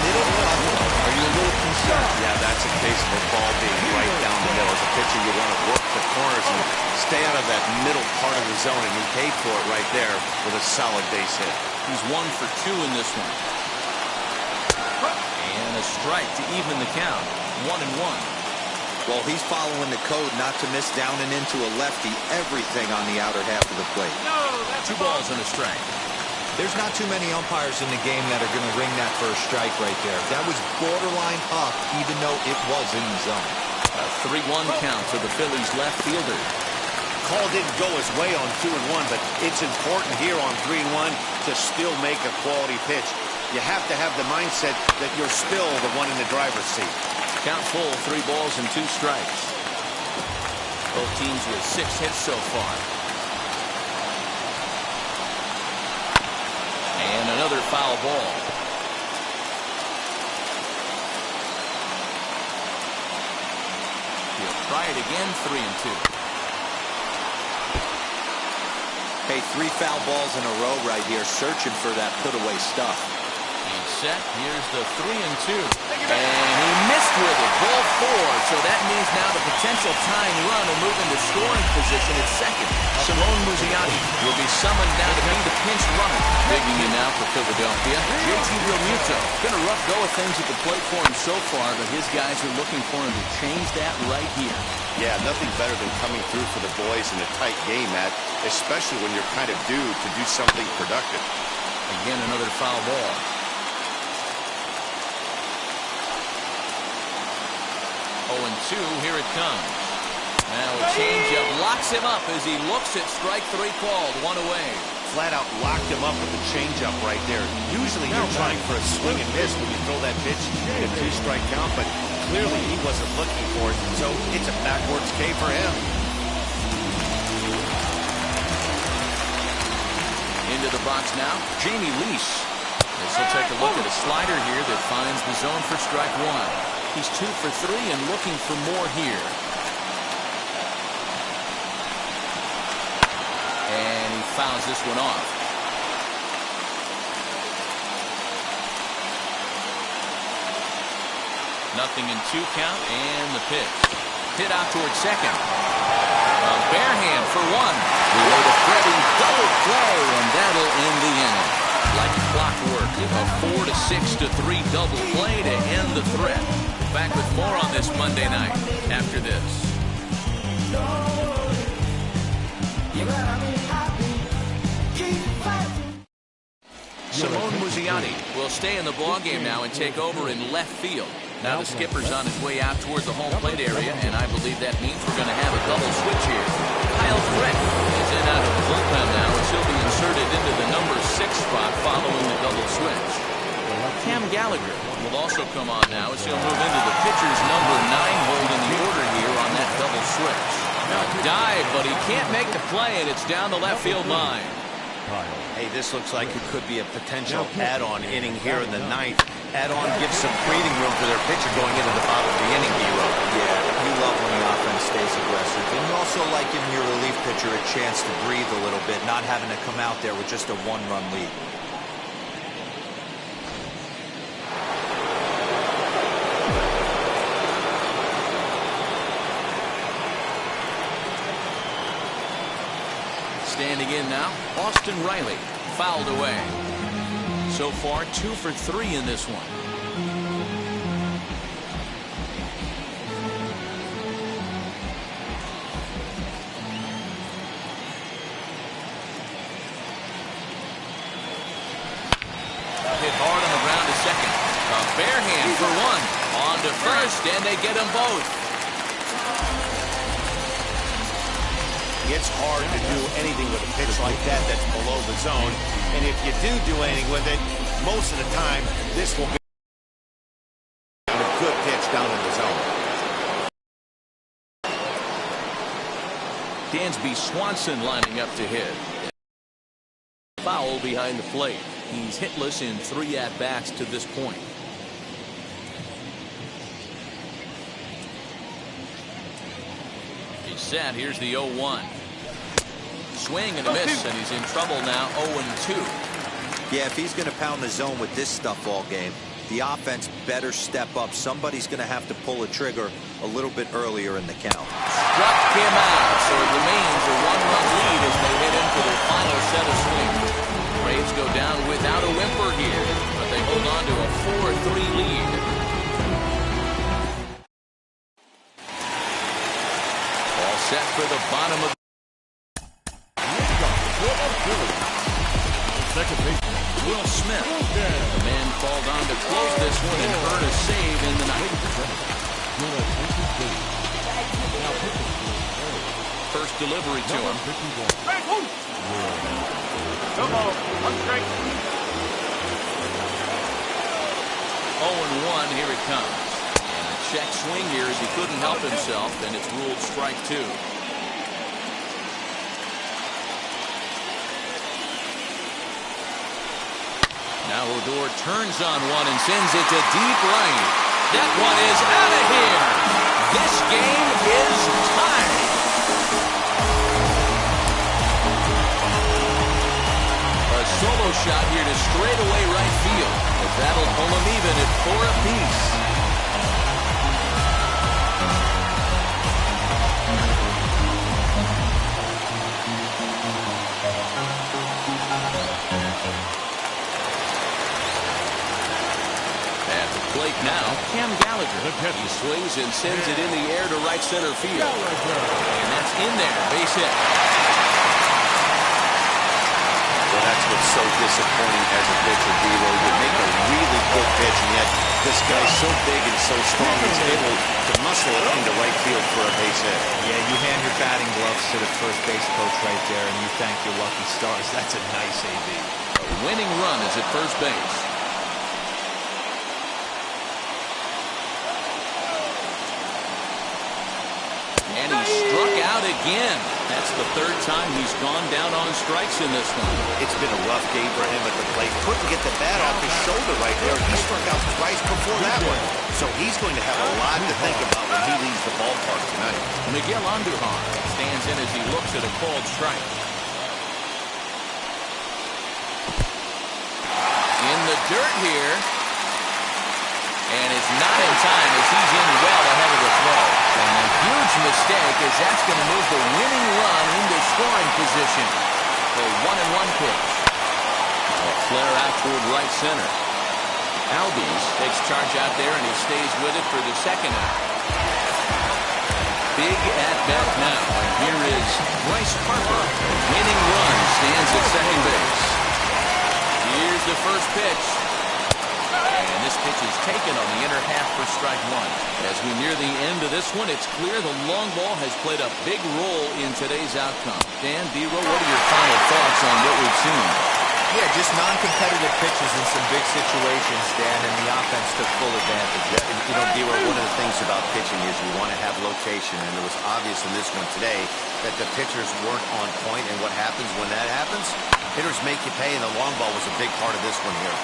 Middle level. Are you a little concerned? Yeah, that's a case of a ball being right down the middle. As a pitcher, you want to work the corners and stay out of that middle part of the zone, and he paid for it right there with a solid base hit. He's 1 for 2 in this one. And a strike to even the count. 1-1. Well, he's following the code not to miss down and into a lefty. Everything on the outer half of the plate. 2 balls and a strike. There's not too many umpires in the game that are going to ring that first strike right there. That was borderline up, even though it was in the zone. A 3-1 count to the Phillies left fielder. Call didn't go his way on 2-1, but it's important here on 3-1 to still make a quality pitch. You have to have the mindset that you're still the one in the driver's seat. Count full, 3 balls and 2 strikes. Both teams with 6 hits so far. And another foul ball. He'll try it again, 3-2. Hey, 3 foul balls in a row right here, searching for that put-away stuff. He's set. Here's the 3-2. And he missed with it. Ball 4. So that means now the potential tying run will move into scoring position at second. Simone Muzziotti will be summoned down to be the pinch runner. Digging in now for Philadelphia, JT Realmuto. Been a rough go of things at the plate for him so far, but his guys are looking for him to change that right here. Yeah, nothing better than coming through for the boys in a tight game, Matt, especially when you're kind of due to do something productive. Again, another foul ball. 0-2, here it comes. Now a changeup locks him up as he looks at strike 3 called. 1 away. Flat out locked him up with the changeup right there. Usually you're trying for a swing and miss when you throw that pitch in a 2-strike count, but clearly he wasn't looking for it, so it's a backwards K for him. Into the box now, Jamie Lease. This will take a look at a slider here that finds the zone for strike 1. He's 2 for 3 and looking for more here. And he fouls this one off. Nothing in 2 count, and the pitch. Hit out towards second. A bare hand for 1. Relay to Freddie, double play, and that'll end the inning. Like clockwork, a 4-6-3 double play to end the threat. Back with more on this Monday night after this. County will stay in the ballgame now and take over in left field. Now the skipper's on his way out towards the home plate area, and I believe that means we're going to have a double switch here. Kyle Frick is in out of the bullpen now, as he'll be inserted into the number 6 spot following the double switch. Cam Gallagher will also come on now, as he'll move into the pitcher's number 9 hold in the order here on that double switch. Now dive, but he can't make the play, and it's down the left field line. Hey, this looks like it could be a potential add-on inning here in the 9th. Add-on gives some breathing room for their pitcher going into the bottom of the inning, hero. Yeah, you love when the offense stays aggressive. And you also like giving your relief pitcher a chance to breathe a little bit, not having to come out there with just a 1-run lead. Standing in now, Austin Riley, fouled away. So far, 2 for 3 in this one. Hit hard on the ground to second. A bare hand for 1. On to first, and they get them both. It's hard to do anything with a pitch like that that's below the zone. And if you do anything with it, most of the time, this will be a good pitch down in the zone. Dansby Swanson lining up to hit. Foul behind the plate. He's hitless in 3 at-bats to this point. He's set. Here's the 0-1. Swing and a miss, and he's in trouble now, 0-2. Yeah, if he's going to pound the zone with this stuff all game, the offense better step up. Somebody's going to have to pull a trigger a little bit earlier in the count. Struck him out, so it remains a 1-run lead as they head into their final set of swings. Braves go down without a whimper here, but they hold on to a 4-3 lead. All set for the bottom of Second baseman Will Smith. The man called on to close this one and earn a save in the 9th. First delivery to him. 0-1, here it comes. And a check swing here as he couldn't help himself, and it's ruled strike 2. Now Odor turns on one and sends it to deep right. That one is out of here. This game is tied. A solo shot here to straightaway right field. But that'll pull them even at 4 apiece. Plate now, Cam Gallagher. He swings and sends it in the air to right center field. And that's in there, base hit. Well, that's what's so disappointing as a pitcher, D'Lo. You make a really good pitch, and yet this guy's so big and so strong, he's able to muscle it into right field for a base hit. Yeah, you hand your batting gloves to the first base coach right there, and you thank your lucky stars. That's a nice AB. A winning run is at first base. And he struck out again. That's the 3rd time he's gone down on strikes in this one. It's been a rough game for him at the plate. Couldn't get the bat off his shoulder right there. He struck out twice before that one. So he's going to have a lot to think about when he leaves the ballpark tonight. Miguel Andujar stands in as he looks at a called strike. In the dirt here. And it's not in time as he's in well ahead of the throw. And a huge mistake as that's going to move the winning run into scoring position. The 1-1 pitch. A flare out toward right center. Albies takes charge out there and he stays with it for the second out. Big at bat now. And here is Bryce Harper. Winning run stands at second base. Here's Here's the first pitch. And this pitch is taken on the inner half for strike one. As we near the end of this one, it's clear the long ball has played a big role in today's outcome. Dan, D-Row, what are your final thoughts on what we've seen? Yeah, just non-competitive pitches in some big situations, Dan, and the offense took full advantage. You know, D-Row, one of the things about pitching is you want to have location, and it was obvious in this one today that the pitchers weren't on point, and what happens when that happens? Hitters make you pay, and the long ball was a big part of this one here.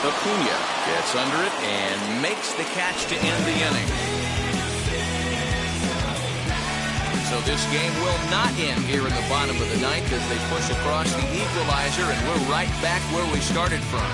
Acuna gets under it and makes the catch to end the inning. So this game will not end here in the bottom of the ninth as they push across the equalizer, and we're right back where we started from.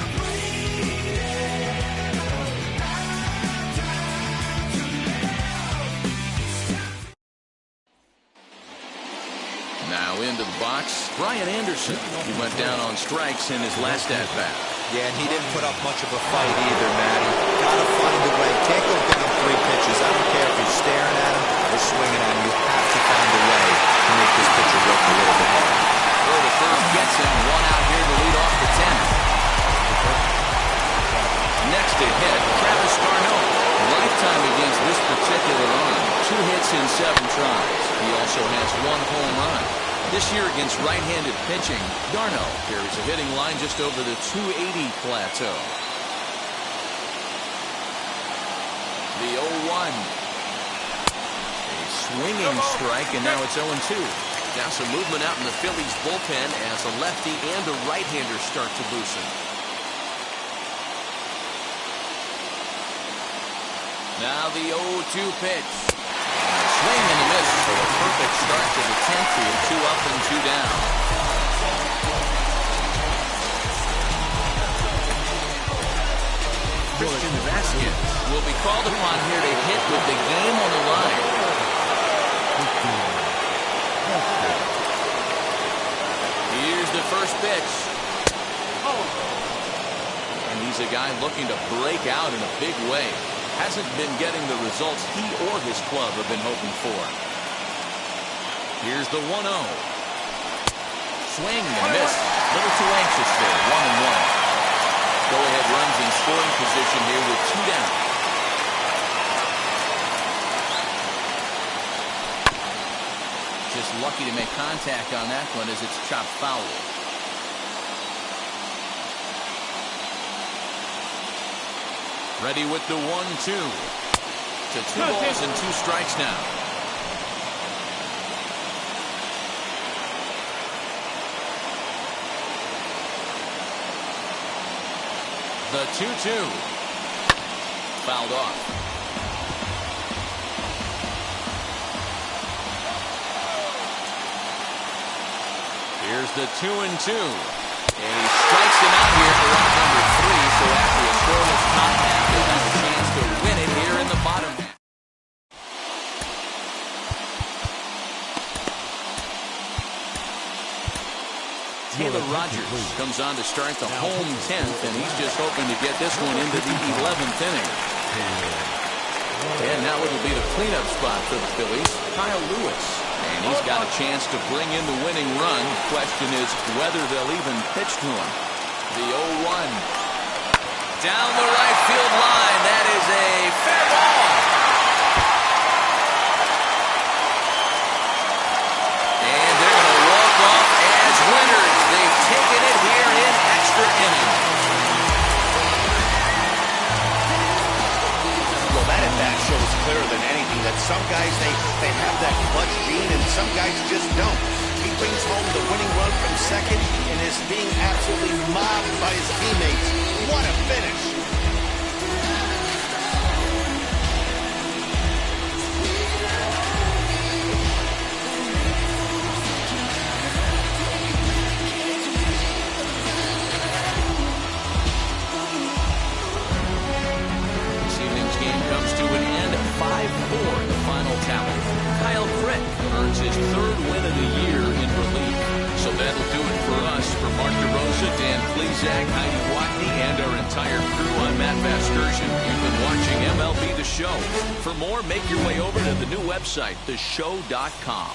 Now into the box, Brian Anderson. He went down on strikes in his last at-bat. Yeah, and he didn't put up much of a fight either, Matty. Gotta find a way. Can't go getting 3 pitches. I don't care if you're staring at him or swinging at him. You have to find a way to make this pitcher work a little bit harder. Throw to first gets him. One out here to lead off the 10th. Next to hit, Travis Garneau. Lifetime against this particular arm. 2 hits in 7 tries. He also has 1 home run. This year against right-handed pitching, Garneau carries a hitting line just over the 280 plateau. The 0-1. A swinging strike, and now it's 0-2. Now some movement out in the Phillies bullpen as a lefty and a right-hander start to loosen. Now the 0-2 pitch. Swing and a miss, so a perfect start to the 10th here, 2 up and 2 down. Christian Vasquez will be called upon here to hit with the game on the line. Here's the first pitch. And he's a guy looking to break out in a big way. Hasn't been getting the results he or his club have been hoping for. Here's the 1-0. Swing and miss. A little too anxious there. 1-1. Go-ahead runs in scoring position here with 2 down. Just lucky to make contact on that one as it's chopped foul. Ready with the 1-2. To 2 balls and 2 strikes now. The 2-2. Fouled off. Here's the 2-2. And he strikes him out here for round number 3. So after a scoreless top half, they'll have a chance to win it here in the bottom. Taylor Rogers comes on to start the home 10th, and he's just hoping to get this one into the 11th inning. And now it'll be the cleanup spot for the Phillies, Kyle Lewis. And he's got a chance to bring in the winning run. Question is whether they'll even pitch to him. The 0-1. Down the right field line. That is a fair ball. And they're going to walk off as winners. They've taken it here in extra innings. Well, that at bat shows clearer than anything that some guys, they have that clutch gene and some guys just don't. He brings home the winning run from second and is being absolutely mobbed by his teammates. What a finish. This evening's game comes to an end at 5-4, the final tally. Kyle Crick earns his 3rd win of the year in relief. So that'll do it for us. For Mark DeRosa, Dan Plezak, Heidi Watney, and our entire crew, I'm Matt Vasgersian. You've been watching MLB The Show. For more, make your way over to the new website, theshow.com.